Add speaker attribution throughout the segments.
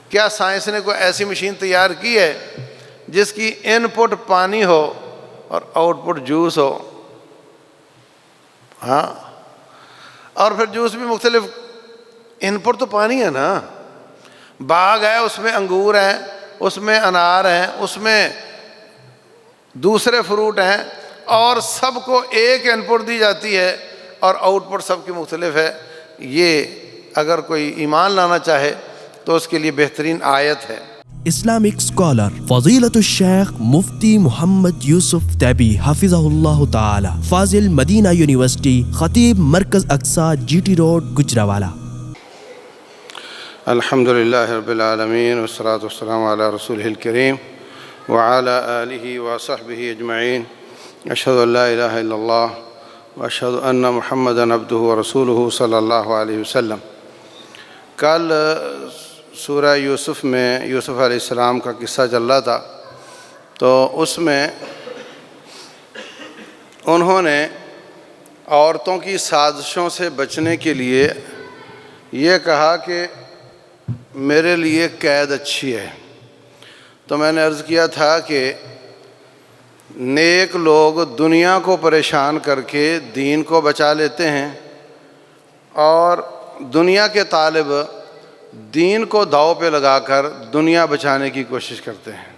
Speaker 1: کیا سائنس نے کوئی ایسی مشین تیار کی ہے جس کی ان پٹ پانی ہو اور آؤٹ پٹ جوس ہو؟ ہاں، اور پھر جوس بھی مختلف، ان پٹ تو پانی ہے نا، باغ ہے اس میں انگور ہیں، اس میں انار ہیں، اس میں دوسرے فروٹ ہیں، اور سب کو ایک ان پٹ دی جاتی ہے اور آؤٹ پٹ سب کی مختلف ہے۔ یہ اگر کوئی ایمان لانا چاہے تو اس کے لیے بہترین آیت ہے۔
Speaker 2: اسلامک اسکالر فضیلت الشیخ مفتی محمد یوسف تیبی حفظہ اللہ تعالی، فاضل مدینہ یونیورسٹی، خطیب مرکز اقصی، جی ٹی روڈ، گجرانوالہ۔
Speaker 1: الحمدللہ رب العالمین والصلاة والسلام علی رسولہ الکریم وعلی آلہ وصحبہ اجمعین۔ اشہد ان لا الہ الا اللہ واشہد ان محمدا عبدہ ورسولہ صلی اللہ علیہ وسلم۔ کل سورہ یوسف میں یوسف علیہ السلام کا قصہ چل رہا تھا، تو اس میں انہوں نے عورتوں کی سازشوں سے بچنے کے لیے یہ کہا کہ میرے لیے قید اچھی ہے۔ تو میں نے عرض کیا تھا کہ نیک لوگ دنیا کو پریشان کر کے دین کو بچا لیتے ہیں، اور دنیا کے طالب دین کو داؤ پہ لگا کر دنیا بچانے کی کوشش کرتے ہیں۔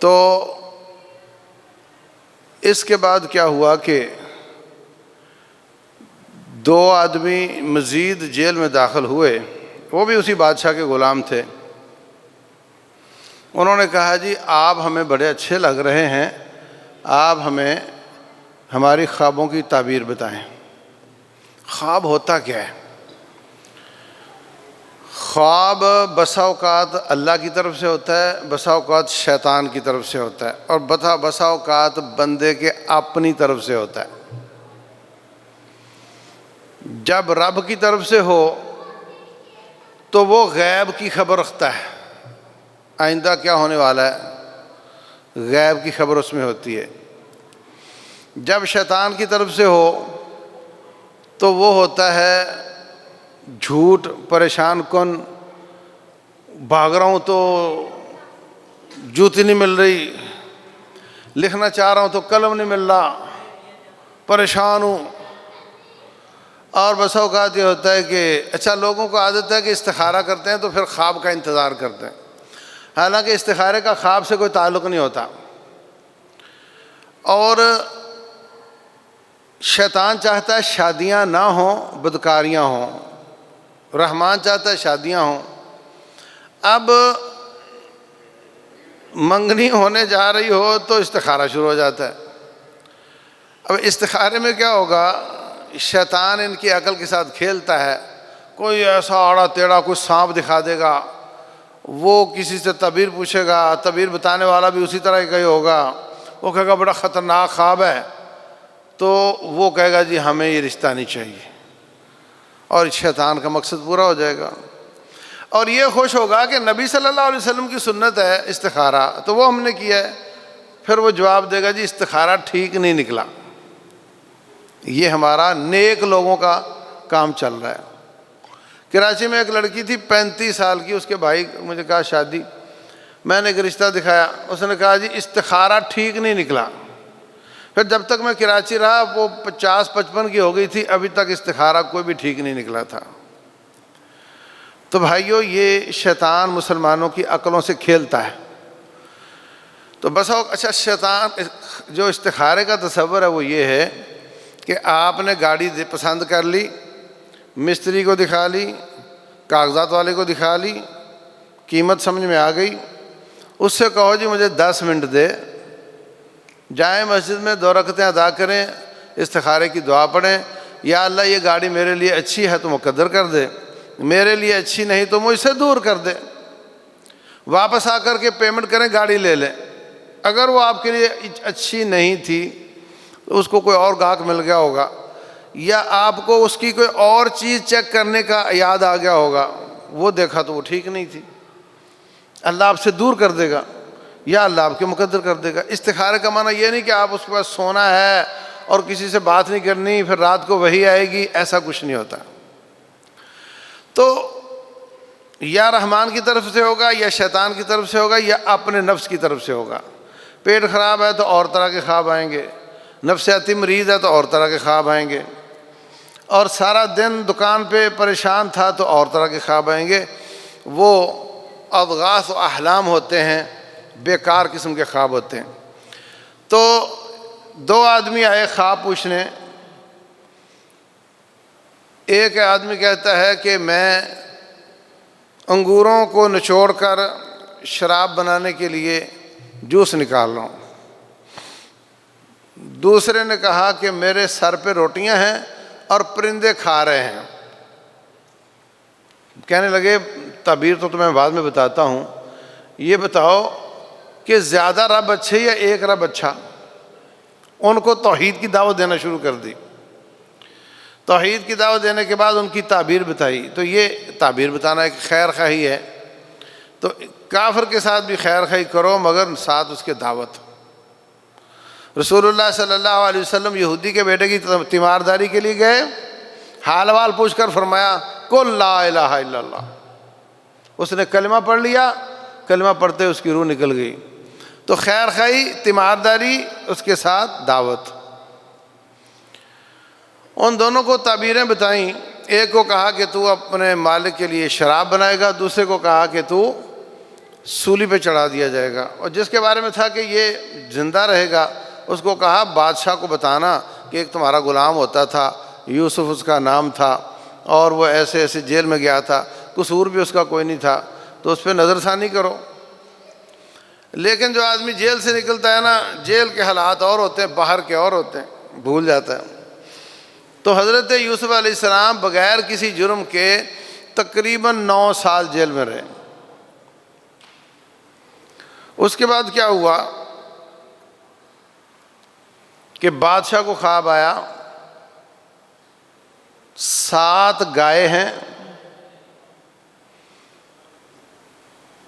Speaker 1: تو اس کے بعد کیا ہوا کہ دو آدمی مزید جیل میں داخل ہوئے، وہ بھی اسی بادشاہ کے غلام تھے۔ انہوں نے کہا جی آپ ہمیں بڑے اچھے لگ رہے ہیں، آپ ہمیں ہماری خوابوں کی تعبیر بتائیں۔ خواب ہوتا کیا ہے؟ خواب بسا اوقات اللہ کی طرف سے ہوتا ہے، بسا اوقات شیطان کی طرف سے ہوتا ہے، اور بسا اوقات بندے کے اپنی طرف سے ہوتا ہے۔ جب رب کی طرف سے ہو تو وہ غیب کی خبر رکھتا ہے، آئندہ کیا ہونے والا ہے، غیب کی خبر اس میں ہوتی ہے۔ جب شیطان کی طرف سے ہو تو وہ ہوتا ہے جھوٹ، پریشان کن، بھاگ رہا ہوں تو جوتی نہیں مل رہی، لکھنا چاہ رہا ہوں تو قلم نہیں مل رہا، پریشان ہوں۔ اور بسا اوقات یہ ہوتا ہے کہ اچھا لوگوں کو عادت ہے کہ استخارہ کرتے ہیں تو پھر خواب کا انتظار کرتے ہیں، حالانکہ استخارے کا خواب سے کوئی تعلق نہیں ہوتا۔ اور شیطان چاہتا ہے شادیاں نہ ہوں، بدکاریاں ہوں، رحمان چاہتا ہے شادیاں ہوں۔ اب منگنی ہونے جا رہی ہو تو استخارہ شروع ہو جاتا ہے۔ اب استخارے میں کیا ہوگا، شیطان ان کی عقل کے ساتھ کھیلتا ہے، کوئی ایسا آڑا ٹیڑھا کوئی سانپ دکھا دے گا، وہ کسی سے تعبیر پوچھے گا، تعبیر بتانے والا بھی اسی طرح کا ہی ہوگا، وہ کہے گا بڑا خطرناک خواب ہے، تو وہ کہے گا جی ہمیں یہ رشتہ نہیں چاہیے، اور شیطان کا مقصد پورا ہو جائے گا۔ اور یہ خوش ہوگا کہ نبی صلی اللہ علیہ وسلم کی سنت ہے استخارہ، تو وہ ہم نے کیا ہے، پھر وہ جواب دے گا جی استخارہ ٹھیک نہیں نکلا۔ یہ ہمارا نیک لوگوں کا کام چل رہا ہے۔ کراچی میں ایک لڑکی تھی 35 سال کی، اس کے بھائی مجھے کہا شادی، میں نے ایک رشتہ دکھایا، اس نے کہا جی استخارہ ٹھیک نہیں نکلا۔ پھر جب تک میں کراچی رہا وہ 50-55 کی ہو گئی تھی، ابھی تک استخارہ کوئی بھی ٹھیک نہیں نکلا تھا۔ تو بھائیو یہ شیطان مسلمانوں کی عقلوں سے کھیلتا ہے۔ تو بس اچھا شیطان جو استخارے کا تصور ہے وہ یہ ہے کہ آپ نے گاڑی پسند کر لی، مستری کو دکھا لی، کاغذات والے کو دکھا لی، قیمت سمجھ میں آ گئی، اس سے کہو جی مجھے 10 منٹ دے، جائیں مسجد میں 2 رکعتیں ادا کریں، استخارے کی دعا پڑھیں، یا اللہ یہ گاڑی میرے لیے اچھی ہے تو مقدر کر دے، میرے لیے اچھی نہیں تو مجھ سے دور کر دے۔ واپس آ کر کے پیمنٹ کریں، گاڑی لے لیں۔ اگر وہ آپ کے لیے اچھی نہیں تھی تو اس کو کوئی اور گاہک مل گیا ہوگا، یا آپ کو اس کی کوئی اور چیز چیک کرنے کا یاد آ گیا ہوگا، وہ دیکھا تو وہ ٹھیک نہیں تھی، اللہ آپ سے دور کر دے گا، یا اللہ آپ کے مقدر کر دے گا۔ استخارے کا معنی یہ نہیں کہ آپ اس کے پاس سونا ہے اور کسی سے بات نہیں کرنی، پھر رات کو وہی آئے گی، ایسا کچھ نہیں ہوتا۔ تو یا رحمان کی طرف سے ہوگا یا شیطان کی طرف سے ہوگا یا اپنے نفس کی طرف سے ہوگا۔ پیٹ خراب ہے تو اور طرح کے خواب آئیں گے، نفسیاتی مریض ہے تو اور طرح کے خواب آئیں گے، اور سارا دن دکان پہ پریشان تھا تو اور طرح کے خواب آئیں گے۔ وہ اضغاث و احلام ہوتے ہیں، بیکار قسم کے خواب ہوتے ہیں۔ تو دو آدمی آئے خواب پوچھنے۔ ایک آدمی کہتا ہے کہ میں انگوروں کو نچوڑ کر شراب بنانے کے لیے جوس نکال رہا ہوں۔ دوسرے نے کہا کہ میرے سر پہ روٹیاں ہیں اور پرندے کھا رہے ہیں۔ کہنے لگے تعبیر تو تمہیں بعد میں بتاتا ہوں، یہ بتاؤ کہ زیادہ رب اچھے یا ایک رب اچھا؟ ان کو توحید کی دعوت دینا شروع کر دی۔ توحید کی دعوت دینے کے بعد ان کی تعبیر بتائی۔ تو یہ تعبیر بتانا ایک خیر خواہی ہے۔ تو کافر کے ساتھ بھی خیر خواہی کرو مگر ساتھ اس کے دعوت۔ رسول اللہ صلی اللہ علیہ وسلم یہودی کے بیٹے کی تیمارداری کے لیے گئے، حال وال پوچھ کر فرمایا قل لا الہ الا اللہ۔ اس نے کلمہ پڑھ لیا، کلمہ پڑھتے اس کی روح نکل گئی۔ تو خیر خواہی، تیمارداری، اس کے ساتھ دعوت۔ ان دونوں کو تعبیریں بتائیں۔ ایک کو کہا کہ تو اپنے مالک کے لیے شراب بنائے گا، دوسرے کو کہا کہ تو سولی پہ چڑھا دیا جائے گا، اور جس کے بارے میں تھا کہ یہ زندہ رہے گا اس کو کہا بادشاہ کو بتانا کہ ایک تمہارا غلام ہوتا تھا، یوسف اس کا نام تھا، اور وہ ایسے ایسے جیل میں گیا تھا، قصور بھی اس کا کوئی نہیں تھا، تو اس پہ نظر ثانی کرو۔ لیکن جو آدمی جیل سے نکلتا ہے نا، جیل کے حالات اور ہوتے ہیں، باہر کے اور ہوتے ہیں، بھول جاتا ہے۔ تو حضرت یوسف علیہ السلام بغیر کسی جرم کے تقریباً 9 سال جیل میں رہے۔ اس کے بعد کیا ہوا کہ بادشاہ کو خواب آیا، 7 گائے ہیں،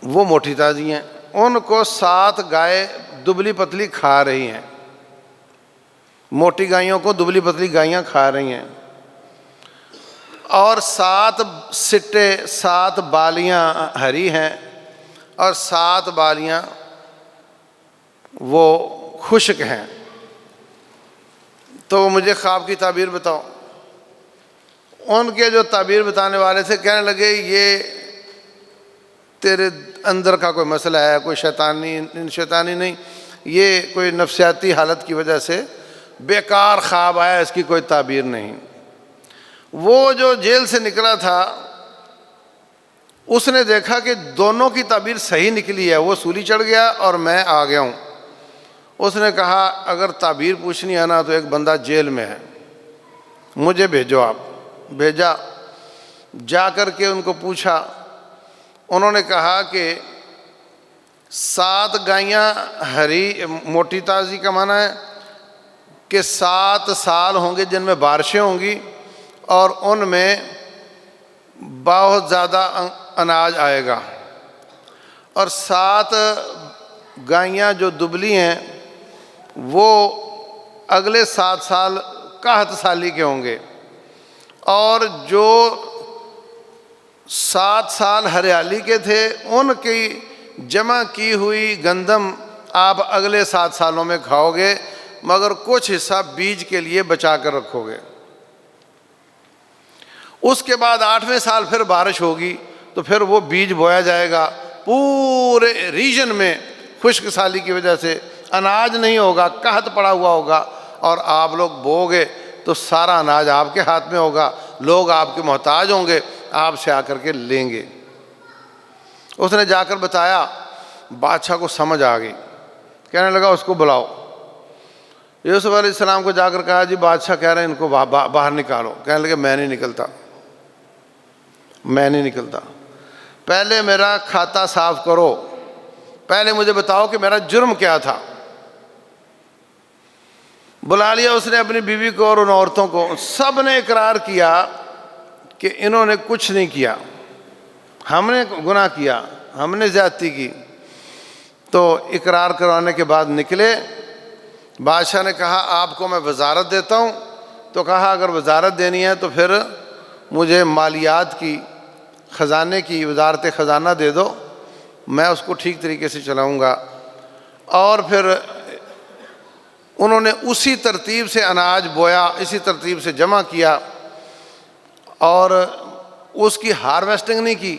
Speaker 1: وہ موٹی تازی ہیں، ان کو 7 گائے دبلی پتلی کھا رہی ہیں، موٹی گائیوں کو دبلی پتلی گائیاں کھا رہی ہیں، اور 7 سٹے، 7 بالیاں ہری ہیں اور 7 بالیاں وہ خشک ہیں۔ تو مجھے خواب کی تعبیر بتاؤ۔ ان کے جو تعبیر بتانے والے تھے کہنے لگے یہ تیرے اندر کا کوئی مسئلہ ہے، کوئی شیطانی نہیں، یہ کوئی نفسیاتی حالت کی وجہ سے بیکار خواب آیا، اس کی کوئی تعبیر نہیں۔ وہ جو جیل سے نکلا تھا اس نے دیکھا کہ دونوں کی تعبیر صحیح نکلی ہے، وہ سولی چڑھ گیا اور میں آ گیا ہوں۔ اس نے کہا اگر تعبیر پوچھنی ہے نا تو ایک بندہ جیل میں ہے، مجھے بھیجو۔ آپ بھیجا، جا کر کے ان کو پوچھا، انہوں نے کہا کہ 7 گائیاں ہری موٹی تازی کا معنی ہے کہ 7 سال ہوں گے جن میں بارشیں ہوں گی اور ان میں بہت زیادہ اناج آئے گا، اور 7 گائیاں جو دبلی ہیں وہ اگلے 7 سال 61 سالی کے ہوں گے، اور جو 7 سال ہریالی کے تھے ان کی جمع کی ہوئی گندم آپ اگلے 7 سالوں میں کھاؤ گے، مگر کچھ حصہ بیج کے لیے بچا کر رکھو گے۔ اس کے بعد 8ویں سال پھر بارش ہوگی تو پھر وہ بیج بویا جائے گا، پورے ریجن میں خشک سالی کی وجہ سے اناج نہیں ہوگا، قحط پڑا ہوا ہوگا، اور آپ لوگ بو گے تو سارا اناج آپ کے ہاتھ میں ہوگا، لوگ آپ کے محتاج ہوں گے، آپ سے آ کر کے لیں گے۔ اس نے جا کر بتایا، بادشاہ کو سمجھ آ گئی، کہنے لگا اس کو بلاؤ۔ یوسف علیہ السلام کو جا کر کہا جی بادشاہ کہہ رہے ہیں ان کو باہر نکالو۔ کہنے لگے میں نہیں نکلتا، پہلے میرا کھاتا صاف کرو، پہلے مجھے بتاؤ کہ میرا جرم کیا تھا۔ بلا لیا اس نے اپنی بیوی کو اور ان عورتوں کو، سب نے اقرار کیا کہ انہوں نے کچھ نہیں کیا، ہم نے گناہ کیا، ہم نے زیادتی کی۔ تو اقرار کروانے کے بعد نکلے۔ بادشاہ نے کہا آپ کو میں وزارت دیتا ہوں، تو کہا اگر وزارت دینی ہے تو پھر مجھے مالیات کی خزانے کی وزارت خزانہ دے دو، میں اس کو ٹھیک طریقے سے چلاؤں گا۔ اور پھر انہوں نے اسی ترتیب سے اناج بویا، اسی ترتیب سے جمع کیا، اور اس کی ہارویسٹنگ نہیں کی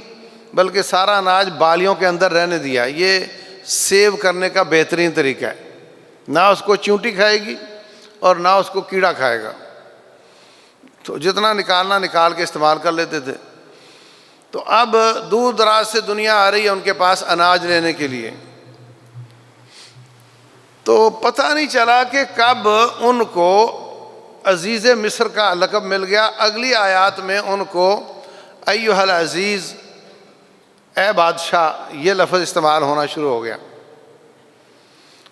Speaker 1: بلکہ سارا اناج بالیوں کے اندر رہنے دیا۔ یہ سیو کرنے کا بہترین طریقہ ہے، نہ اس کو چونٹی کھائے گی اور نہ اس کو کیڑا کھائے گا، تو جتنا نکالنا نکال کے استعمال کر لیتے تھے۔ تو اب دور دراز سے دنیا آ رہی ہے ان کے پاس اناج لینے کے لیے، تو پتہ نہیں چلا کہ کب ان کو عزیز مصر کا لقب مل گیا۔ اگلی آیات میں ان کو ایھا العزیز، اے بادشاہ، یہ لفظ استعمال ہونا شروع ہو گیا۔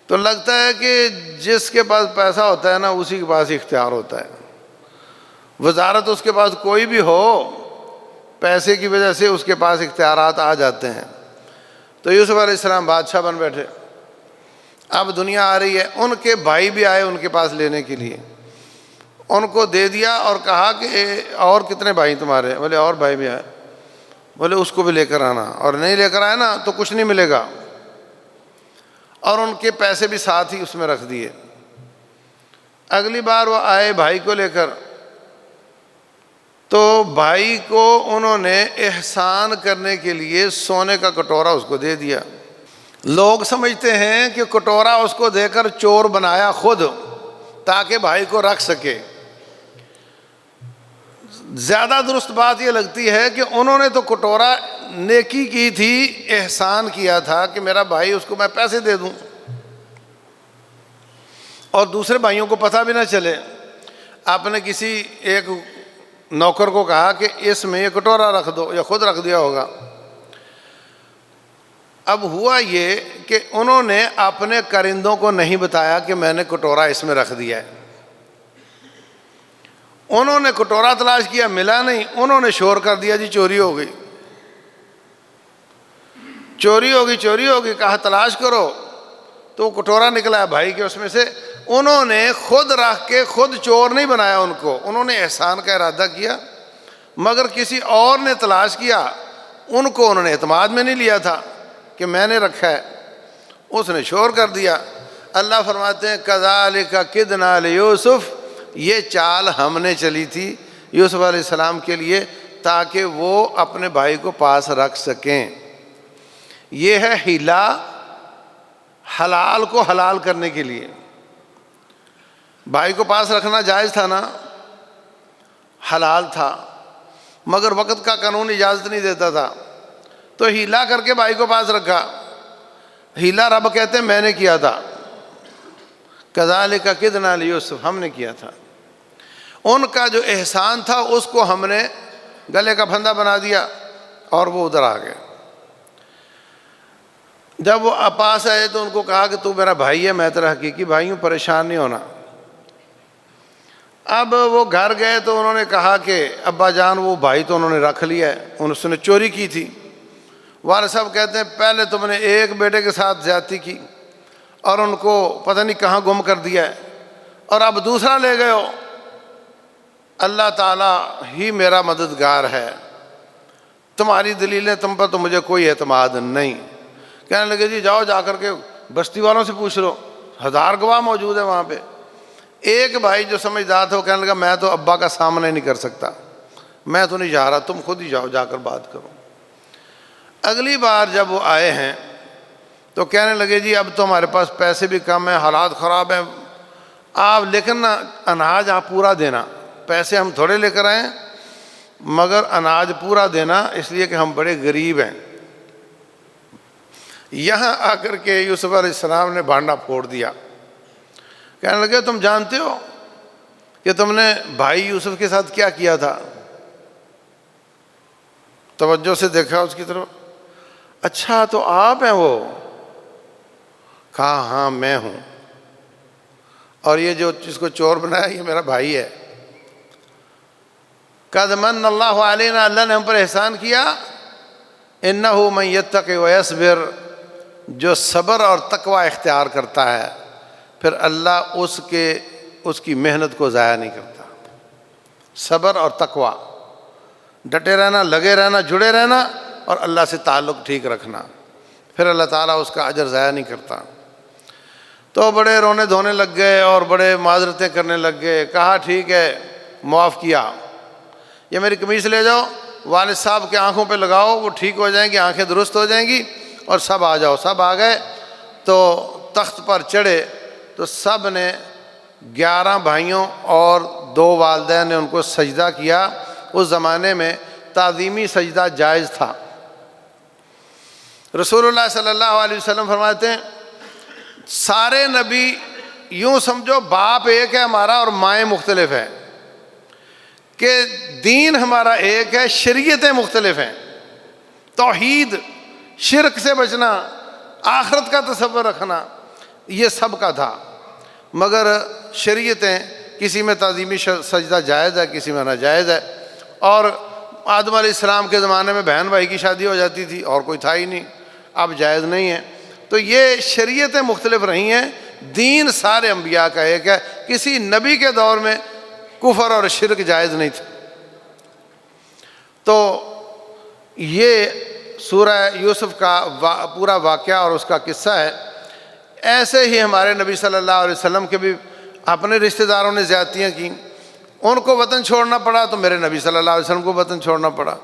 Speaker 1: تو لگتا ہے کہ جس کے پاس پیسہ ہوتا ہے نا، اسی کے پاس اختیار ہوتا ہے۔ وزارت اس کے پاس کوئی بھی ہو، پیسے کی وجہ سے اس کے پاس اختیارات آ جاتے ہیں۔ تو یوسف علیہ السلام بادشاہ بن بیٹھے۔ اب دنیا آ رہی ہے، ان کے بھائی بھی آئے ان کے پاس لینے کے لیے، ان کو دے دیا اور کہا کہ اور کتنے بھائی تمہارے؟ بولے اور بھائی بھی آئے۔ بولے اس کو بھی لے کر آنا، اور نہیں لے کر آئے نا تو کچھ نہیں ملے گا، اور ان کے پیسے بھی ساتھ ہی اس میں رکھ دیے۔ اگلی بار وہ آئے بھائی کو لے کر، تو بھائی کو انہوں نے احسان کرنے کے لیے سونے کا کٹورا اس کو دے دیا۔ لوگ سمجھتے ہیں کہ کٹورا اس کو دے کر چور بنایا خود تاکہ بھائی کو رکھ سکے۔ زیادہ درست بات یہ لگتی ہے کہ انہوں نے تو کٹورا نیکی کی تھی، احسان کیا تھا کہ میرا بھائی، اس کو میں پیسے دے دوں اور دوسرے بھائیوں کو پتہ بھی نہ چلے۔ آپ نے کسی ایک نوکر کو کہا کہ اس میں یہ کٹورا رکھ دو، یا خود رکھ دیا ہوگا۔ اب ہوا یہ کہ انہوں نے اپنے کرندوں کو نہیں بتایا کہ میں نے کٹورا اس میں رکھ دیا ہے۔ انہوں نے کٹورا تلاش کیا، ملا نہیں، انہوں نے شور کر دیا جی چوری ہو گئی، چوری ہوگی، چوری ہوگی، کہا تلاش کرو، تو کٹورا نکلا ہے بھائی کے اس میں سے۔ انہوں نے خود رکھ کے خود چور نہیں بنایا ان کو، انہوں نے احسان کا ارادہ کیا، مگر کسی اور نے تلاش کیا، ان کو انہوں نے اعتماد میں نہیں لیا تھا کہ میں نے رکھا ہے، اس نے شور کر دیا۔ اللہ فرماتے ہیں کذالک کدنا لیوسف، یہ چال ہم نے چلی تھی یوسف علیہ السلام کے لیے تاکہ وہ اپنے بھائی کو پاس رکھ سکیں۔ یہ ہے ہیلا، حلال کو حلال کرنے کے لیے۔ بھائی کو پاس رکھنا جائز تھا نا، حلال تھا، مگر وقت کا قانون اجازت نہیں دیتا تھا، تو ہیلا کر کے بھائی کو پاس رکھا۔ ہیلا رب کہتے ہیں میں نے کیا تھا، کذالک کدنا لیوسف، ہم نے کیا تھا۔ ان کا جو احسان تھا اس کو ہم نے گلے کا پھندا بنا دیا اور وہ ادھر آ گئے۔ جب وہ پاس آئے تو ان کو کہا کہ تو میرا بھائی ہے، میں تیرا حقیقی بھائی ہوں، پریشان نہیں ہونا۔ اب وہ گھر گئے تو انہوں نے کہا کہ ابا جان وہ بھائی تو انہوں نے رکھ لیا ہے، اس نے چوری کی تھی۔ والد صاحب کہتے ہیں پہلے تم نے ایک بیٹے کے ساتھ زیادتی کی اور ان کو پتہ نہیں کہاں گم کر دیا ہے، اور اب دوسرا لے گئے ہو۔ اللہ تعالیٰ ہی میرا مددگار ہے، تمہاری دلیلیں تم پر تو مجھے کوئی اعتماد نہیں۔ کہنے لگے جی جاؤ جا کر کے بستی والوں سے پوچھ لو، 1000 گواہ موجود ہے وہاں پہ۔ ایک بھائی جو سمجھدار تھا وہ کہنے لگا میں تو ابا کا سامنا نہیں کر سکتا، میں تو نہیں جا رہا، تم خود ہی جاؤ، جا کر بات کرو۔ اگلی بار جب وہ آئے ہیں تو کہنے لگے جی اب تو ہمارے پاس پیسے بھی کم ہیں، حالات خراب ہیں، آپ لیکن اناج آپ پورا دینا، پیسے ہم تھوڑے لے کر آئیں مگر اناج پورا دینا، اس لیے کہ ہم بڑے غریب ہیں۔ یہاں آ کر کے یوسف علیہ السلام نے بھانڈا پھوڑ دیا، کہنے لگے تم جانتے ہو کہ تم نے بھائی یوسف کے ساتھ کیا کیا تھا؟ توجہ سے دیکھا اس کی طرف، اچھا تو آپ ہیں وہ؟ کہا ہاں میں ہوں، اور یہ جو جس کو چور بنایا یہ میرا بھائی ہے۔ قد من اللہ علینا، اللہ نے ہم پر احسان کیا، انہ من یتق ویصبر، جو صبر اور تقوی اختیار کرتا ہے پھر اللہ اس کی محنت کو ضائع نہیں کرتا۔ صبر اور تقوی، ڈٹے رہنا، لگے رہنا، جڑے رہنا اور اللہ سے تعلق ٹھیک رکھنا، پھر اللہ تعالیٰ اس کا اجر ضائع نہیں کرتا۔ تو بڑے رونے دھونے لگ گئے اور بڑے معذرتیں کرنے لگ گئے، کہا ٹھیک ہے معاف کیا، یہ میری قمیص لے جاؤ، والد صاحب کے آنکھوں پہ لگاؤ، وہ ٹھیک ہو جائیں گی، آنکھیں درست ہو جائیں گی، اور سب آ جاؤ۔ سب آ گئے تو تخت پر چڑھے تو سب نے 11 بھائیوں اور 2 والدین نے ان کو سجدہ کیا۔ اس زمانے میں تعظیمی سجدہ جائز تھا۔ رسول اللہ صلی اللہ علیہ وسلم فرماتے ہیں سارے نبی یوں سمجھو باپ ایک ہے ہمارا اور مائیں مختلف ہیں، کہ دین ہمارا ایک ہے، شریعتیں مختلف ہیں، توحید، شرک سے بچنا، آخرت کا تصور رکھنا، یہ سب کا تھا، مگر شریعتیں کسی میں تعظیمی سجدہ جائز ہے، کسی میں ناجائز ہے۔ اور آدم علیہ السلام کے زمانے میں بہن بھائی کی شادی ہو جاتی تھی اور کوئی تھا ہی نہیں، اب جائز نہیں ہے۔ تو یہ شریعتیں مختلف رہی ہیں، دین سارے انبیاء کا ایک ہے، کسی نبی کے دور میں کفر اور شرک جائز نہیں تھا۔ تو یہ سورہ یوسف کا پورا واقعہ اور اس کا قصہ ہے۔ ایسے ہی ہمارے نبی صلی اللہ علیہ وسلم کے بھی اپنے رشتہ داروں نے زیادتیاں کی، ان کو وطن چھوڑنا پڑا تو میرے نبی صلی اللہ علیہ وسلم کو وطن چھوڑنا پڑا،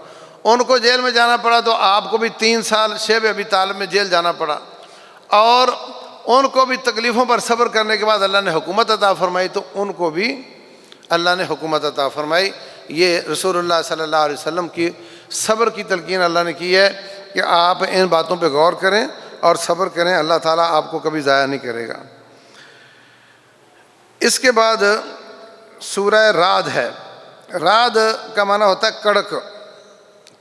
Speaker 1: ان کو جیل میں جانا پڑا تو آپ کو بھی 3 سال شیب ابی طالب میں جیل جانا پڑا، اور ان کو بھی تکلیفوں پر صبر کرنے کے بعد اللہ نے حکومت عطا فرمائی تو ان کو بھی اللہ نے حکومت عطا فرمائی۔ یہ رسول اللہ صلی اللہ علیہ وسلم کی صبر کی تلقین اللہ نے کی ہے کہ آپ ان باتوں پہ غور کریں اور صبر کریں، اللہ تعالیٰ آپ کو کبھی ضائع نہیں کرے گا۔ اس کے بعد سورہ رعد ہے۔ رعد کا معنی ہوتا ہے کڑک،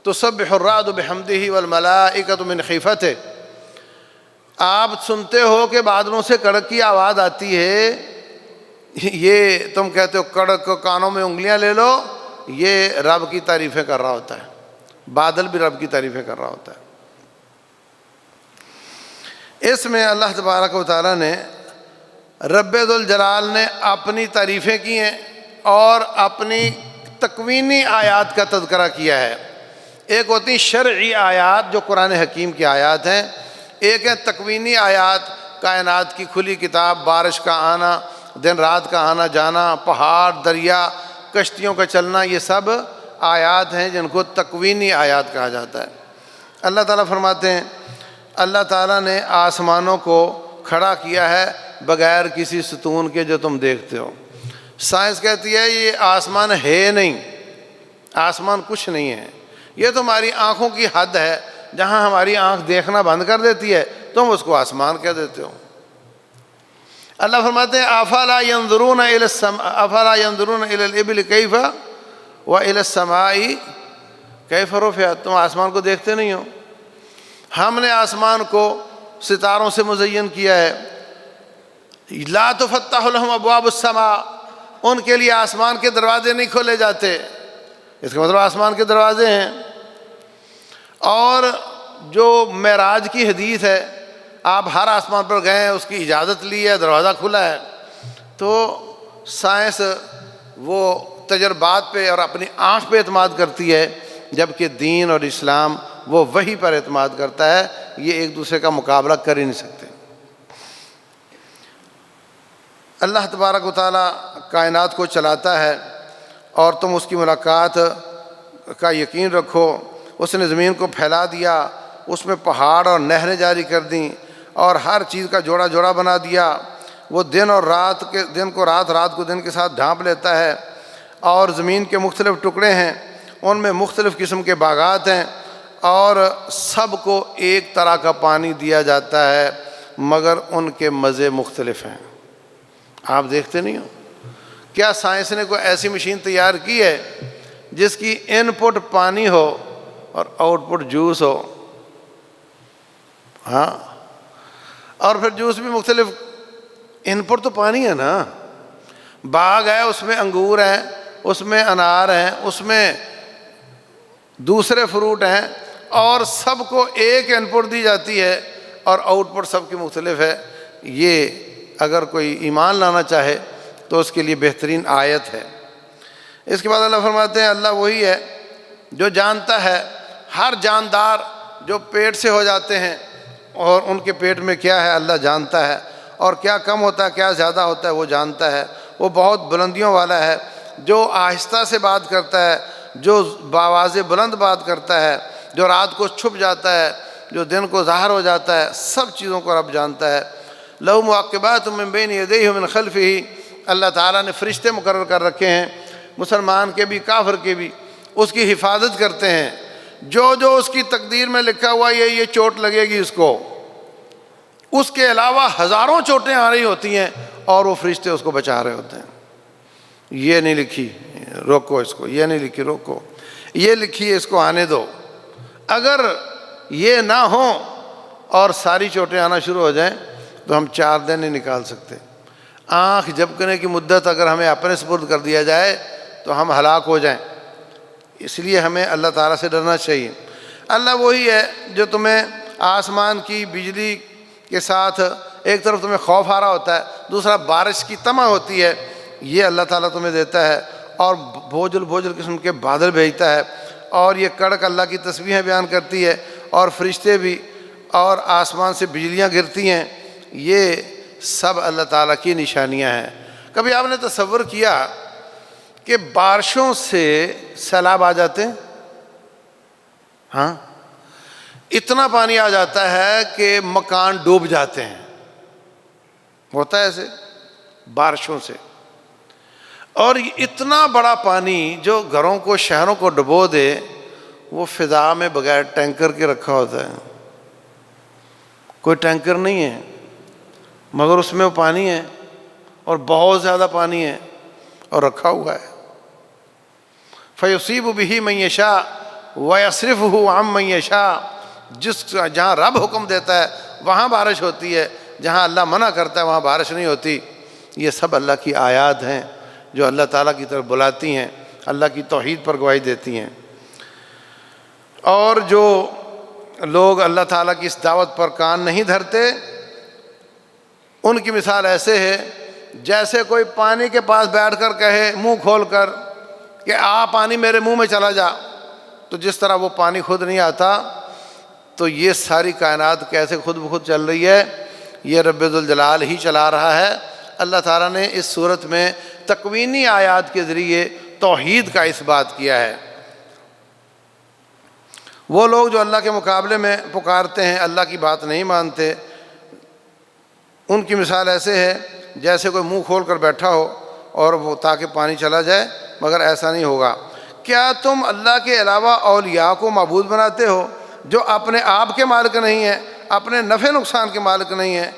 Speaker 1: تسبح الرعد بحمدہ والملائکۃ من خیفتہ۔ آپ سنتے ہو کہ بادلوں سے کڑک کی آواز آتی ہے، یہ تم کہتے ہو کڑک، کانوں میں انگلیاں لے لو، یہ رب کی تعریفیں کر رہا ہوتا ہے، بادل بھی رب کی تعریفیں کر رہا ہوتا ہے۔ اس میں اللہ تبارک و تعالیٰ نے رب ذوالجلال نے اپنی تعریفیں کی ہیں اور اپنی تکوینی آیات کا تذکرہ کیا ہے۔ ایک ہوتی شرعی آیات جو قرآن حکیم کی آیات ہیں، ایک ہے تکوینی آیات، کائنات کی کھلی کتاب، بارش کا آنا، دن رات کا آنا جانا، پہاڑ، دریا، کشتیوں کا چلنا، یہ سب آیات ہیں جن کو تکوینی آیات کہا جاتا ہے۔ اللہ تعالیٰ فرماتے ہیں اللہ تعالیٰ نے آسمانوں کو کھڑا کیا ہے بغیر کسی ستون کے جو تم دیکھتے ہو۔ سائنس کہتی ہے یہ آسمان ہے نہیں، آسمان کچھ نہیں ہے، یہ تمہاری آنکھوں کی حد ہے، جہاں ہماری آنکھ دیکھنا بند کر دیتی ہے تم اس کو آسمان کہہ دیتے ہو۔ اللہ فرماتے ہیں افلا ينظرون الى السماء افلا ينظرون الى الابل كيف والى السماء كيف رفعت۔ تم آسمان کو دیکھتے نہیں ہو، ہم نے آسمان کو ستاروں سے مزین کیا ہے۔ لا تفتح لهم ابواب السماء، ان کے لیے آسمان کے دروازے نہیں کھولے جاتے، اس کا مطلب آسمان کے دروازے ہیں۔ اور جو معراج کی حدیث ہے، آپ ہر آسمان پر گئے ہیں، اس کی اجازت لی ہے، دروازہ کھلا ہے، تو سائنس وہ تجربات پہ اور اپنی آنکھ پہ اعتماد کرتی ہے، جبکہ دین اور اسلام وہ وحی پر اعتماد کرتا ہے، یہ ایک دوسرے کا مقابلہ کر ہی نہیں سکتے۔ اللہ تبارک و تعالیٰ کائنات کو چلاتا ہے اور تم اس کی ملاقات کا یقین رکھو۔ اس نے زمین کو پھیلا دیا، اس میں پہاڑ اور نہریں جاری کر دیں اور ہر چیز کا جوڑا جوڑا بنا دیا۔ وہ دن کو رات، رات کو دن کے ساتھ ڈھانپ لیتا ہے، اور زمین کے مختلف ٹکڑے ہیں، ان میں مختلف قسم کے باغات ہیں، اور سب کو ایک طرح کا پانی دیا جاتا ہے مگر ان کے مزے مختلف ہیں۔ آپ دیکھتے نہیں ہو کیا سائنس نے کوئی ایسی مشین تیار کی ہے جس کی ان پٹ پانی ہو اور آؤٹ پٹ جوس ہو؟ ہاں، اور پھر جوس بھی مختلف، ان پٹ تو پانی ہے نا، باغ ہے اس میں انگور ہیں، اس میں انار ہیں، اس میں دوسرے فروٹ ہیں، اور سب کو ایک ان پٹ دی جاتی ہے اور آؤٹ پٹ سب کی مختلف ہے۔ یہ اگر کوئی ایمان لانا چاہے تو اس کے لیے بہترین آیت ہے۔ اس کے بعد اللہ فرماتے ہیں اللہ وہی ہے جو جانتا ہے ہر جاندار جو پیٹ سے ہو جاتے ہیں اور ان کے پیٹ میں کیا ہے اللہ جانتا ہے، اور کیا کم ہوتا ہے کیا زیادہ ہوتا ہے وہ جانتا ہے۔ وہ بہت بلندیوں والا ہے، جو آہستہ سے بات کرتا ہے، جو بآواز بلند بات کرتا ہے، جو رات کو چھپ جاتا ہے، جو دن کو ظاہر ہو جاتا ہے، سب چیزوں کو رب جانتا ہے۔ لَهُ مُعَقِّبَاتٌ مِّن بَيْنِ يَدَيْهِ وَمِن خَلْفِهِ، اللہ تعالیٰ نے فرشتے مقرر کر رکھے ہیں، مسلمان کے بھی کافر کے بھی، اس کی حفاظت کرتے ہیں۔ جو جو اس کی تقدیر میں لکھا ہوا یہ چوٹ لگے گی اس کو، اس کے علاوہ ہزاروں چوٹیں آ رہی ہوتی ہیں اور وہ فرشتے اس کو بچا رہے ہوتے ہیں۔ یہ نہیں لکھی روکو اس کو، یہ نہیں لکھی روکو، یہ لکھی ہے اس کو آنے دو۔ اگر یہ نہ ہو اور ساری چوٹیں آنا شروع ہو جائیں تو ہم 4 دن نہیں نکال سکتے۔ آنکھ جھپکنے کی مدت اگر ہمیں اپنے سپرد کر دیا جائے تو ہم ہلاک ہو جائیں۔ اس لیے ہمیں اللہ تعالیٰ سے ڈرنا چاہیے۔ اللہ وہی ہے جو تمہیں آسمان کی بجلی کے ساتھ ایک طرف تمہیں خوف آ رہا ہوتا ہے، دوسرا بارش کی طمع ہوتی ہے، یہ اللہ تعالیٰ تمہیں دیتا ہے، اور بھوجل قسم کے بادل بھیجتا ہے، اور یہ کڑک اللہ کی تسبیحیں بیان کرتی ہے، اور فرشتے بھی، اور آسمان سے بجلیاں گرتی ہیں۔ یہ سب اللہ تعالیٰ کی نشانیاں ہیں۔ کبھی آپ نے تصور کیا کہ بارشوں سے سیلاب آ جاتے ہیں؟ ہاں، اتنا پانی آ جاتا ہے کہ مکان ڈوب جاتے ہیں، ہوتا ہے ایسے بارشوں سے۔ اور اتنا بڑا پانی جو گھروں کو شہروں کو ڈبو دے، وہ فضا میں بغیر ٹینکر کے رکھا ہوتا ہے۔ کوئی ٹینکر نہیں ہے مگر اس میں وہ پانی ہے، اور بہت زیادہ پانی ہے اور رکھا ہوا ہے۔ فَيُصِيبُ بِهِ مَن يَشَاءُ وَيَصْرِفُهُ عَن مَّن يَشَاءُ، جہاں رب حکم دیتا ہے وہاں بارش ہوتی ہے، جہاں اللہ منع کرتا ہے وہاں بارش نہیں ہوتی۔ یہ سب اللہ کی آیات ہیں جو اللہ تعالیٰ کی طرف بلاتی ہیں، اللہ کی توحید پر گواہی دیتی ہیں۔ اور جو لوگ اللہ تعالیٰ کی اس دعوت پر کان نہیں دھرتے، ان کی مثال ایسے ہے جیسے کوئی پانی کے پاس بیٹھ کر کہے منہ کھول کر کہ آ پانی میرے منہ میں چلا جا، تو جس طرح وہ پانی خود نہیں آتا، تو یہ ساری کائنات کیسے خود بخود چل رہی ہے؟ یہ رب ذوالجلال ہی چلا رہا ہے۔ اللہ تعالیٰ نے اس صورت میں تکوینی آیات کے ذریعے توحید کا اس بات کیا ہے۔ وہ لوگ جو اللہ کے مقابلے میں پکارتے ہیں، اللہ کی بات نہیں مانتے، ان کی مثال ایسے ہے جیسے کوئی منہ کھول کر بیٹھا ہو اور وہ تاکہ پانی چلا جائے، مگر ایسا نہیں ہوگا۔ کیا تم اللہ کے علاوہ اولیاء کو معبود بناتے ہو جو اپنے آپ کے مالک نہیں ہیں، اپنے نفع نقصان کے مالک نہیں ہیں؟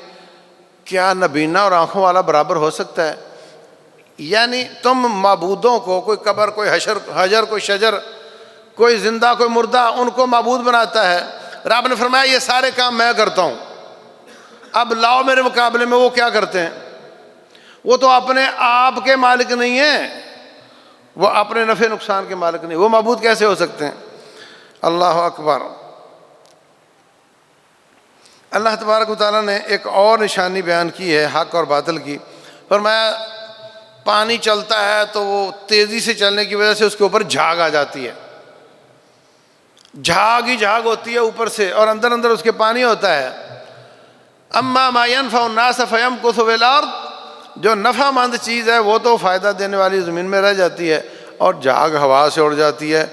Speaker 1: کیا نبینا اور آنکھوں والا برابر ہو سکتا ہے؟ یعنی تم معبودوں کو، کوئی قبر، کوئی حجر، کوئی شجر، کوئی زندہ، کوئی مردہ، ان کو معبود بناتا ہے۔ رب نے فرمایا یہ سارے کام میں کرتا ہوں، اب لاؤ میرے مقابلے میں وہ کیا کرتے ہیں؟ وہ تو اپنے آپ کے مالک نہیں ہیں، وہ اپنے نفع نقصان کے مالک نہیں، وہ معبود کیسے ہو سکتے ہیں؟ اللہ اکبر۔ اللہ تبارک و تعالیٰ نے ایک اور نشانی بیان کی ہے حق اور باطل کی۔ فرمایا پانی چلتا ہے تو وہ تیزی سے چلنے کی وجہ سے اس کے اوپر جھاگ آ جاتی ہے، جھاگ ہی جھاگ ہوتی ہے اوپر سے، اور اندر اندر اس کے پانی ہوتا ہے۔ اما ما ينفع الناس فيمكث في الارض، جو نفع مند چیز ہے وہ تو فائدہ دینے والی زمین میں رہ جاتی ہے، اور جھاگ ہوا سے اڑ جاتی ہے۔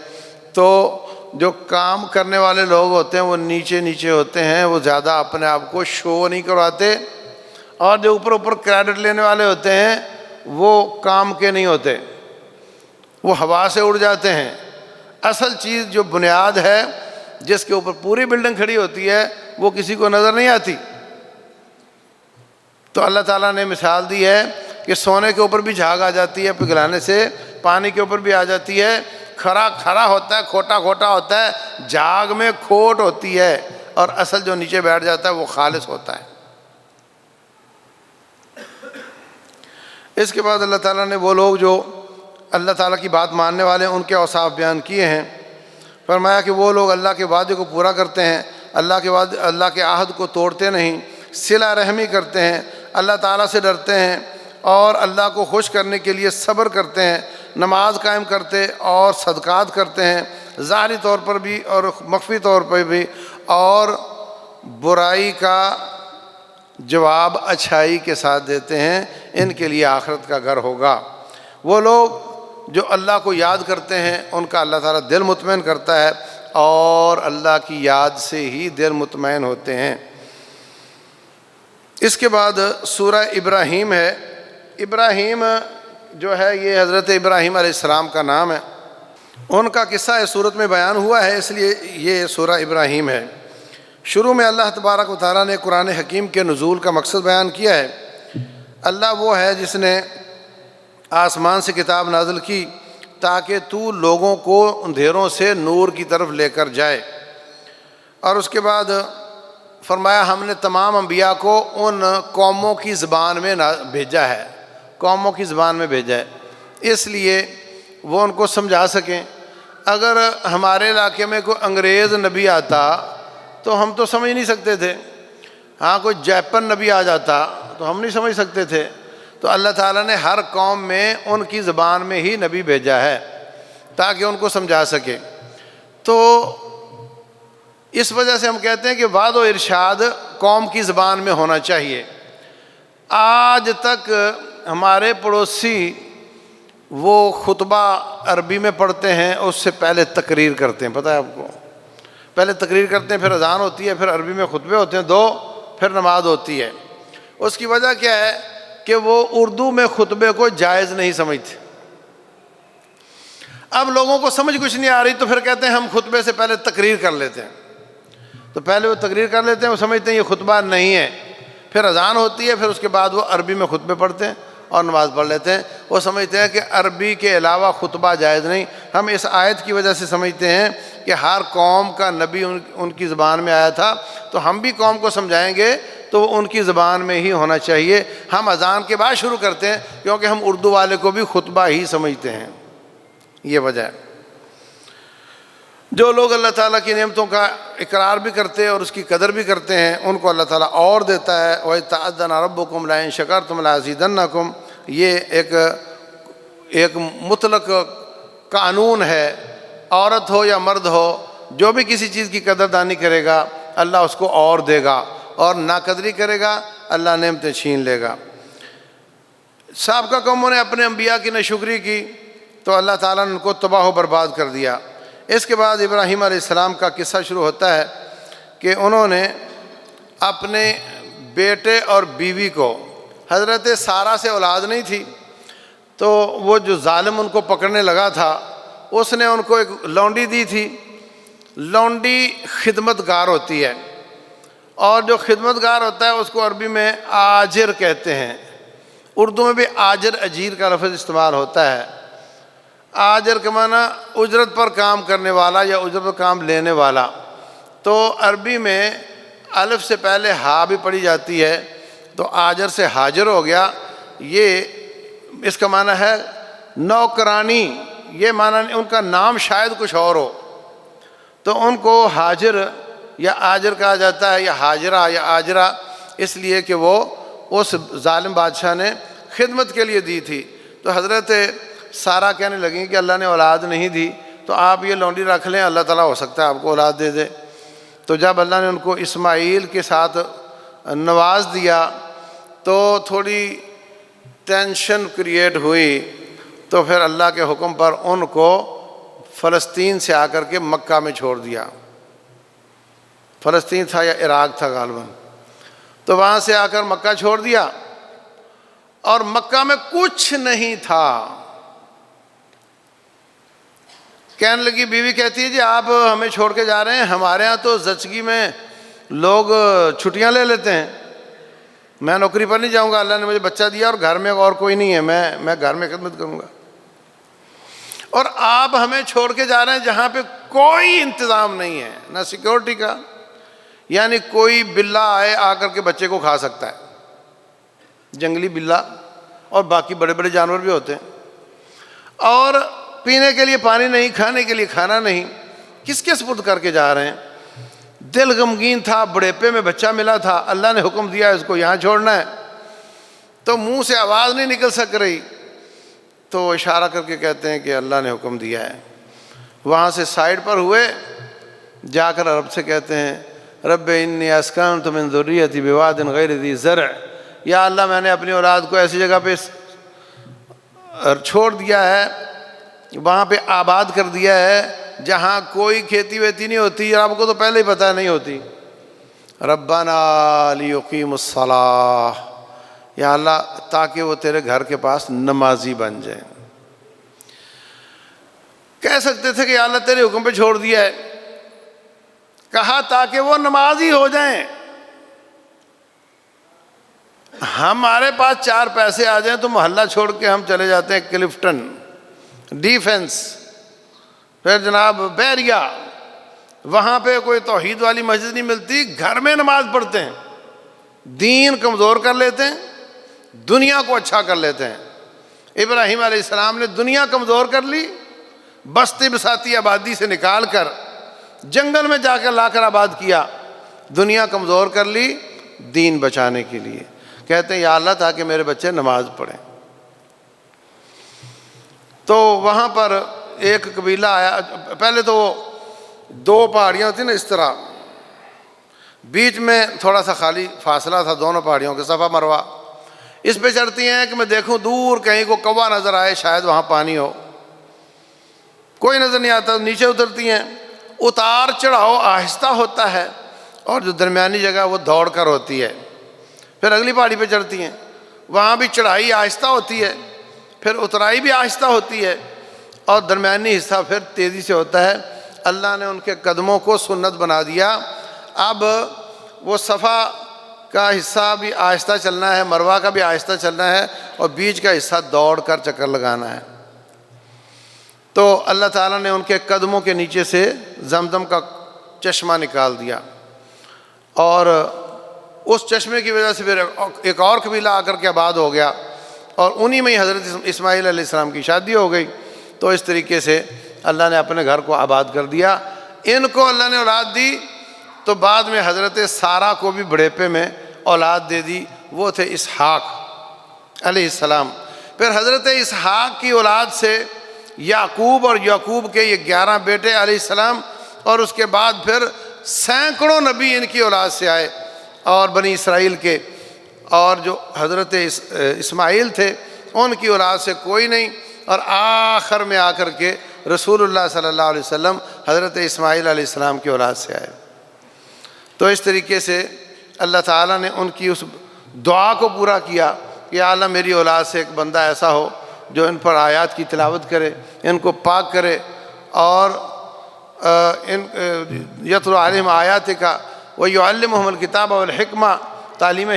Speaker 1: تو جو کام کرنے والے لوگ ہوتے ہیں وہ نیچے نیچے ہوتے ہیں، وہ زیادہ اپنے آپ کو شو نہیں کرواتے، اور جو اوپر اوپر کریڈٹ لینے والے ہوتے ہیں وہ کام کے نہیں ہوتے، وہ ہوا سے اڑ جاتے ہیں۔ اصل چیز جو بنیاد ہے جس کے اوپر پوری بلڈنگ کھڑی ہوتی ہے وہ کسی کو نظر نہیں آتی۔ تو اللہ تعالیٰ نے مثال دی ہے کہ سونے کے اوپر بھی جھاگ آ جاتی ہے پگھلانے سے، پانی کے اوپر بھی آ جاتی ہے، کھرا کھرا ہوتا ہے، کھوٹا کھوٹا ہوتا ہے، جھاگ میں کھوٹ ہوتی ہے، اور اصل جو نیچے بیٹھ جاتا ہے وہ خالص ہوتا ہے۔ اس کے بعد اللہ تعالیٰ نے وہ لوگ جو اللہ تعالیٰ کی بات ماننے والے ہیں ان کے اوصاف بیان کیے ہیں۔ فرمایا کہ وہ لوگ اللہ کے وعدے کو پورا کرتے ہیں، اللہ کے عہد کو توڑتے نہیں، صلہ رحمی کرتے ہیں، اللہ تعالیٰ سے ڈرتے ہیں، اور اللہ کو خوش کرنے کے لیے صبر کرتے ہیں، نماز قائم کرتے اور صدقات کرتے ہیں، ظاہری طور پر بھی اور مخفی طور پر بھی، اور برائی کا جواب اچھائی کے ساتھ دیتے ہیں، ان کے لیے آخرت کا گھر ہوگا۔ وہ لوگ جو اللہ کو یاد کرتے ہیں ان کا اللہ تعالیٰ دل مطمئن کرتا ہے، اور اللہ کی یاد سے ہی دل مطمئن ہوتے ہیں۔ اس کے بعد سورہ ابراہیم ہے۔ ابراہیم جو ہے یہ حضرت ابراہیم علیہ السلام کا نام ہے، ان کا قصہ اس صورت میں بیان ہوا ہے، اس لیے یہ سورہ ابراہیم ہے۔ شروع میں اللہ تبارک و تعالیٰ نے قرآن حکیم کے نزول کا مقصد بیان کیا ہے۔ اللہ وہ ہے جس نے آسمان سے کتاب نازل کی تاکہ تو لوگوں کو اندھیروں سے نور کی طرف لے کر جائے، اور اس کے بعد فرمایا ہم نے تمام انبیاء کو ان قوموں کی زبان میں بھیجا ہے، قوموں کی زبان میں بھیجا ہے، اس لیے وہ ان کو سمجھا سکیں۔ اگر ہمارے علاقے میں کوئی انگریز نبی آتا تو ہم تو سمجھ نہیں سکتے تھے، ہاں کوئی جاپن نبی آ جاتا تو ہم نہیں سمجھ سکتے تھے، تو اللہ تعالیٰ نے ہر قوم میں ان کی زبان میں ہی نبی بھیجا ہے تاکہ ان کو سمجھا سکے۔ تو اس وجہ سے ہم کہتے ہیں کہ وعد و ارشاد قوم کی زبان میں ہونا چاہیے۔ آج تک ہمارے پڑوسی وہ خطبہ عربی میں پڑھتے ہیں، اس سے پہلے تقریر کرتے ہیں، پتہ ہے آپ کو، پہلے تقریر کرتے ہیں، پھر اذان ہوتی ہے، پھر عربی میں خطبے ہوتے ہیں 2، پھر نماز ہوتی ہے۔ اس کی وجہ کیا ہے کہ وہ اردو میں خطبے کو جائز نہیں سمجھتے۔ اب لوگوں کو سمجھ کچھ نہیں آ رہی تو پھر کہتے ہیں ہم خطبے سے پہلے تقریر کر لیتے ہیں، تو پہلے وہ تقریر کر لیتے ہیں، وہ سمجھتے ہیں یہ خطبہ نہیں ہے، پھر اذان ہوتی ہے، پھر اس کے بعد وہ عربی میں خطبے پڑھتے ہیں اور نماز پڑھ لیتے ہیں۔ وہ سمجھتے ہیں کہ عربی کے علاوہ خطبہ جائز نہیں۔ ہم اس آیت کی وجہ سے سمجھتے ہیں کہ ہر قوم کا نبی ان کی زبان میں آیا تھا، تو ہم بھی قوم کو سمجھائیں گے تو وہ ان کی زبان میں ہی ہونا چاہیے۔ ہم اذان کے بعد شروع کرتے ہیں کیونکہ ہم اردو والے کو بھی خطبہ ہی سمجھتے ہیں، یہ وجہ ہے۔ جو لوگ اللہ تعالیٰ کی نعمتوں کا اقرار بھی کرتے ہیں اور اس کی قدر بھی کرتے ہیں، ان کو اللہ تعالیٰ اور دیتا ہے۔ وَإِذْ تَعَذَّنَ رَبُّكُمْ لَئِن شَكَرْتُمْ لَأَزِيدَنَّكُمْ، یہ ایک مطلق قانون ہے، عورت ہو یا مرد ہو، جو بھی کسی چیز کی قدردانی کرے گا اللہ اس کو اور دے گا، اور ناقدری کرے گا اللہ نعمتیں چھین لے گا۔ سابقہ قوموں نے اپنے انبیاء کی ناشکری کی تو اللہ تعالیٰ نے ان کو تباہ و برباد کر دیا۔ اس کے بعد ابراہیم علیہ السلام کا قصہ شروع ہوتا ہے کہ انہوں نے اپنے بیٹے اور بیوی کو، حضرت سارہ سے اولاد نہیں تھی، تو وہ جو ظالم ان کو پکڑنے لگا تھا اس نے ان کو ایک لونڈی دی تھی۔ لونڈی خدمت گار ہوتی ہے، اور جو خدمت گار ہوتا ہے اس کو عربی میں آجر کہتے ہیں، اردو میں بھی آجر اجیر کا لفظ استعمال ہوتا ہے۔ آجر کا معنی اجرت پر کام کرنے والا یا اجرت پر کام لینے والا، تو عربی میں الف سے پہلے ہا بھی پڑھی جاتی ہے، تو آجر سے حاجر ہو گیا۔ یہ اس کا معنی ہے نوکرانی، یہ معنی ان کا نام شاید کچھ اور ہو، تو ان کو حاجر یا آجر کہا جاتا ہے، یا حاجرہ یا آجرہ، اس لیے کہ وہ اس ظالم بادشاہ نے خدمت کے لیے دی تھی۔ تو حضرت سارہ کہنے لگیں کہ اللہ نے اولاد نہیں دی تو آپ یہ لونڈی رکھ لیں، اللہ تعالیٰ ہو سکتا ہے آپ کو اولاد دے دے۔ تو جب اللہ نے ان کو اسماعیل کے ساتھ نواز دیا تو تھوڑی ٹینشن کریٹ ہوئی، تو پھر اللہ کے حکم پر ان کو فلسطین سے آ کر کے مکہ میں چھوڑ دیا۔ فلسطین تھا یا عراق تھا غالباً، تو وہاں سے آ کر مکہ چھوڑ دیا، اور مکہ میں کچھ نہیں تھا۔ کہنے لگی، بیوی کہتی ہے جی آپ ہمیں چھوڑ کے جا رہے ہیں، ہمارے ہاں تو زچگی میں لوگ چھٹیاں لے لیتے ہیں، میں نوکری پر نہیں جاؤں گا، اللہ نے مجھے بچہ دیا اور گھر میں اور کوئی نہیں ہے، میں گھر میں خدمت کروں گا، اور آپ ہمیں چھوڑ کے جا رہے ہیں جہاں پہ کوئی انتظام نہیں ہے، نہ سیکورٹی کا، یعنی کوئی بلہ آئے آ کر کے بچے کو کھا سکتا ہے، جنگلی بلہ، اور باقی بڑے بڑے جانور بھی ہوتے ہیں، اور پینے کے لیے پانی نہیں، کھانے کے لیے کھانا نہیں، کس کے سپرد کر کے جا رہے ہیں؟ دل غمگین تھا، بڑھیپے میں بچہ ملا تھا، اللہ نے حکم دیا اس کو یہاں چھوڑنا ہے، تو منہ سے آواز نہیں نکل سک رہی، تو اشارہ کر کے کہتے ہیں کہ اللہ نے حکم دیا ہے۔ وہاں سے سائڈ پر ہوئے، جا کر رب سے کہتے ہیں رب انی اسکنت من ذریتی بواد غیر ذی زرع، یا اللہ میں نے اپنی اولاد کو ایسی جگہ پہ چھوڑ دیا ہے، وہاں پہ آباد کر دیا ہے جہاں کوئی کھیتی ویتی نہیں ہوتی، آپ کو تو پہلے ہی پتہ نہیں ہوتی۔ ربنا لیقیموا الصلاۃ، یا اللہ تاکہ وہ تیرے گھر کے پاس نمازی بن جائیں۔ کہہ سکتے تھے کہ یا اللہ تیرے حکم پہ چھوڑ دیا ہے، کہا تاکہ وہ نمازی ہو جائیں۔ ہمارے پاس 4 پیسے آ جائیں تو محلہ چھوڑ کے ہم چلے جاتے ہیں کلفٹن، ڈیفنس، پھر جناب بیریا، وہاں پہ کوئی توحید والی مسجد نہیں ملتی، گھر میں نماز پڑھتے ہیں، دین کمزور کر لیتے ہیں، دنیا کو اچھا کر لیتے ہیں۔ ابراہیم علیہ السلام نے دنیا کمزور کر لی، بستی بساتی آبادی سے نکال کر جنگل میں جا کر لا کر آباد کیا، دنیا کمزور کر لی دین بچانے کے لیے۔ کہتے ہیں یا اللہ تاکہ میرے بچے نماز پڑھیں۔ تو وہاں پر ایک قبیلہ آیا، پہلے تو 2 پہاڑیاں ہوتی نا اس طرح، بیچ میں تھوڑا سا خالی فاصلہ تھا دونوں پہاڑیوں کے، صفا مروہ۔ اس پہ چڑھتی ہیں کہ میں دیکھوں دور کہیں کو کوا نظر آئے، شاید وہاں پانی ہو، کوئی نظر نہیں آتا، نیچے اترتی ہیں، اتار چڑھاؤ آہستہ ہوتا ہے، اور جو درمیانی جگہ وہ دوڑ کر ہوتی ہے۔ پھر اگلی پہاڑی پہ چڑھتی ہیں، وہاں بھی چڑھائی آہستہ ہوتی ہے، پھر اترائی بھی آہستہ ہوتی ہے، اور درمیانی حصہ پھر تیزی سے ہوتا ہے۔ اللہ نے ان کے قدموں کو سنت بنا دیا، اب وہ صفا کا حصہ بھی آہستہ چلنا ہے، مروہ کا بھی آہستہ چلنا ہے، اور بیچ کا حصہ دوڑ کر چکر لگانا ہے۔ تو اللہ تعالیٰ نے ان کے قدموں کے نیچے سے زمزم کا چشمہ نکال دیا، اور اس چشمے کی وجہ سے پھر ایک اور قبیلہ آ کر کے آباد ہو گیا، اور انہی میں ہی حضرت اسماعیل علیہ السلام کی شادی ہو گئی۔ تو اس طریقے سے اللہ نے اپنے گھر کو آباد کر دیا۔ ان کو اللہ نے اولاد دی، تو بعد میں حضرت سارہ کو بھی بڑھیپے میں اولاد دے دی، وہ تھے اسحاق علیہ السلام۔ پھر حضرت اسحاق کی اولاد سے یعقوب، اور یعقوب کے یہ 11 بیٹے علیہ السلام، اور اس کے بعد پھر سینکڑوں نبی ان کی اولاد سے آئے، اور بنی اسرائیل کے، اور جو حضرت اسماعیل تھے ان کی اولاد سے کوئی نہیں، اور آخر میں آ کر کے رسول اللہ صلی اللہ علیہ وسلم حضرت اسماعیل علیہ السلام کی اولاد سے آئے۔ تو اس طریقے سے اللہ تعالیٰ نے ان کی اس دعا کو پورا کیا کہ یا اللہ میری اولاد سے ایک بندہ ایسا ہو جو ان پر آیات کی تلاوت کرے، ان کو پاک کرے، اور یتلو علیہم آیاتک ویعلمہم الکتاب والحکمہ، تعلیم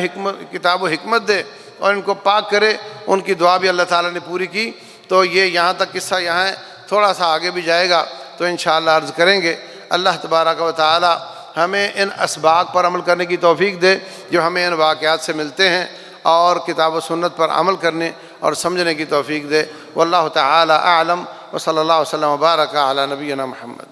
Speaker 1: کتاب و حکمت دے اور ان کو پاک کرے۔ ان کی دعا بھی اللہ تعالیٰ نے پوری کی۔ تو یہ یہاں تک قصہ یہاں ہے، تھوڑا سا آگے بھی جائے گا تو انشاءاللہ عرض کریں گے۔ اللہ تبارک و تعالی ہمیں ان اسباق پر عمل کرنے کی توفیق دے جو ہمیں ان واقعات سے ملتے ہیں، اور کتاب و سنت پر عمل کرنے اور سمجھنے کی توفیق دے۔ واللہ تعالی اعلم، وصلی اللہ وسلم وبارک علی نبینا محمد۔